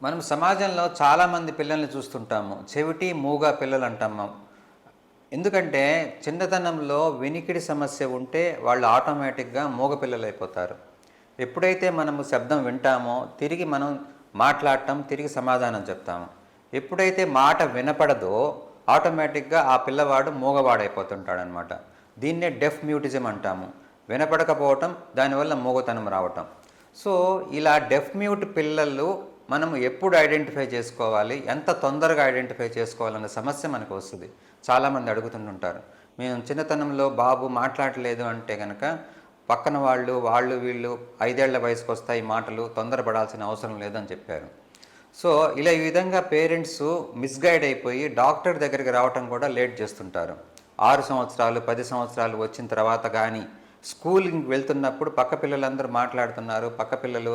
మనం సమాజంలో చాలామంది పిల్లల్ని చూస్తుంటాము. చెవిటి, మూగ పిల్లలు అంటాము. ఎందుకంటే చిన్నతనంలో వినికిడి సమస్య ఉంటే వాళ్ళు ఆటోమేటిక్‌గా మూగ పిల్లలైపోతారు. ఎప్పుడైతే మనము శబ్దం వింటామో తిరిగి మనం మాట్లాడటం, తిరిగి సమాధానం చెప్తాము. ఎప్పుడైతే మాట వినపడదో ఆటోమేటిక్‌గా ఆ పిల్లవాడు మూగవాడైపోతుంటాడనమాట. దీన్నే డెఫ్ మ్యూటిజం అంటాము. వినపడకపోవటం, దానివల్ల మూగతనం రావటం. సో, ఇలా డెఫ్ మ్యూట్ పిల్లలు మనం ఎప్పుడు ఐడెంటిఫై చేసుకోవాలి, ఎంత తొందరగా ఐడెంటిఫై చేసుకోవాలన్న సమస్య మనకు వస్తుంది. చాలామంది అడుగుతుంటుంటారు. మేము చిన్నతనంలో బాబు మాట్లాడలేదు అంటే గనక పక్కన వాళ్ళు వీళ్ళు 5 ఏళ్ల వయసుకొస్తాయి మాటలు, తొందరపడాల్సిన అవసరం లేదని చెప్పారు. సో, ఇలా ఈ విధంగా పేరెంట్స్ మిస్‌గైడ్ అయిపోయి డాక్టర్ దగ్గరికి రావటం కూడా లేట్ చేస్తుంటారు. 6 సంవత్సరాలు, 10 సంవత్సరాలు వచ్చిన తర్వాత గానీ స్కూలింగ్‌కి వెళ్తున్నప్పుడు పక్క పిల్లలందరూ మాట్లాడుతున్నారు. పక్క పిల్లలు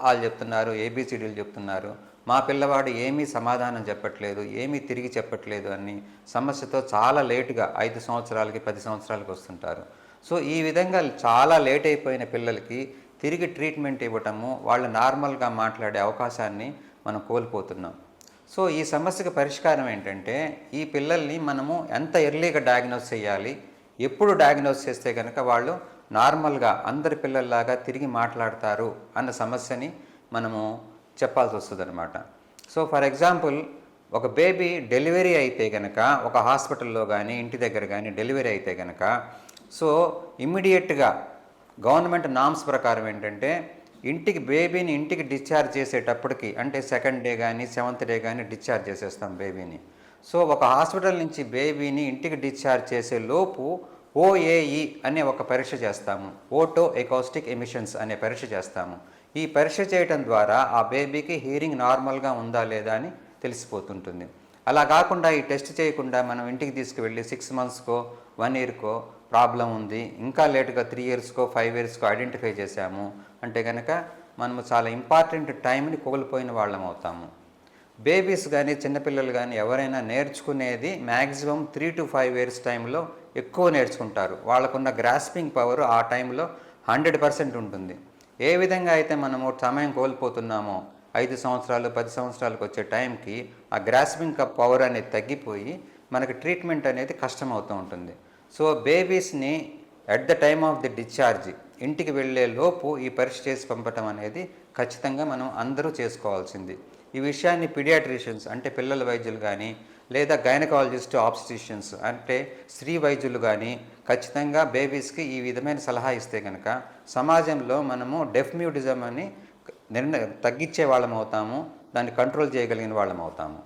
ఆలు చెప్తున్నారు, ఏబీసీడీలు చెప్తున్నారు. మా పిల్లవాడు ఏమీ సమాధానం చెప్పట్లేదు, ఏమీ తిరిగి చెప్పట్లేదు అని సమస్యతో చాలా లేట్‌గా 5 సంవత్సరాలకి, 10 సంవత్సరాలకి వస్తుంటారు. సో, ఈ విధంగా చాలా లేట్ అయిపోయిన పిల్లలకి తిరిగి ట్రీట్మెంట్ ఇవ్వటము, వాళ్ళు నార్మల్‌గా మాట్లాడే అవకాశాన్ని మనం కోల్పోతున్నాం. సో, ఈ సమస్యకు పరిష్కారం ఏంటంటే, ఈ పిల్లల్ని మనము ఎంత ఎర్లీగా డయాగ్నోస్ చేయాలి, ఎప్పుడు డయాగ్నోస్ చేస్తే కనుక వాళ్ళు నార్మల్‌గా అందరి పిల్లల్లాగా తిరిగి మాట్లాడతారు అన్న సమస్యని మనము చెప్పాల్సి వస్తుందన్నమాట. సో, ఫర్ ఎగ్జాంపుల్ ఒక బేబీ డెలివరీ అయితే గనక ఒక హాస్పిటల్‌లో గానీ, ఇంటి దగ్గర గానీ డెలివరీ అయితే గనక సో, ఇమ్మీడియేట్‌గా గవర్నమెంట్ నార్మ్స్ ప్రకారం ఏంటంటే బేబీని ఇంటికి డిశ్చార్జ్ చేసేటప్పటికి అంటే సెకండ్ డే కానీ సెవెంత్ డే కానీ డిశ్చార్జ్ చేసేస్తాం బేబీని. సో, ఒక హాస్పిటల్ నుంచి బేబీని ఇంటికి డిశ్చార్జ్ చేసే లోపు ఓఏఈ అనే ఒక పరీక్ష చేస్తాము. ఓటో ఎకౌస్టిక్ ఎమిషన్స్ అనే పరీక్ష చేస్తాము. ఈ పరీక్ష చేయటం ద్వారా ఆ బేబీకి హియరింగ్ నార్మల్గా ఉందా లేదా అని తెలిసిపోతుంటుంది. అలా కాకుండా ఈ టెస్ట్ చేయకుండా మనం ఇంటికి తీసుకువెళ్ళి 6 మంత్స్‌కో 1 ఇయర్‌కో ప్రాబ్లం ఉంది, ఇంకా లేట్‌గా 3 ఇయర్స్‌కో 5 ఇయర్స్‌కో ఐడెంటిఫై చేశాము అంటే కనుక మనము చాలా ఇంపార్టెంట్ టైంని కోల్పోయిన వాళ్ళం అవుతాము. బేబీస్ కానీ చిన్నపిల్లలు కానీ ఎవరైనా నేర్చుకునేది మ్యాక్సిమం 3-5 ఇయర్స్ టైంలో ఎక్కువ నేర్చుకుంటారు. వాళ్ళకున్న గ్రాస్పింగ్ పవర్ ఆ టైంలో 100% ఉంటుంది. ఏ విధంగా అయితే మనము సమయం కోల్పోతున్నామో 5 సంవత్సరాలు 10 సంవత్సరాలకు వచ్చే టైంకి ఆ గ్రాస్పింగ్ పవర్ అనేది తగ్గిపోయి మనకి ట్రీట్మెంట్ అనేది కష్టమవుతూ ఉంటుంది. సో, బేబీస్ని at the time of the discharge ఇంటికి వెళ్ళే లోపు ఈ పరీక్ష చేసి పంపటం అనేది ఖచ్చితంగా మనం అందరూ చేసుకోవాల్సింది. ఈ విషయాన్ని పీడియాట్రిషియన్స్ అంటే పిల్లల వైద్యులు కానీ లేదా గైనకాలజిస్ట్ ఆబ్స్టిషియన్స్ అంటే స్త్రీ వైద్యులు కానీ ఖచ్చితంగా బేబీస్కి ఈ విధమైన సలహా ఇస్తే కనుక సమాజంలో మనము డెఫ్ మ్యూటిజం అని తగ్గించే వాళ్ళం అవుతాము, దాన్ని కంట్రోల్ చేయగలిగిన వాళ్ళం అవుతాము.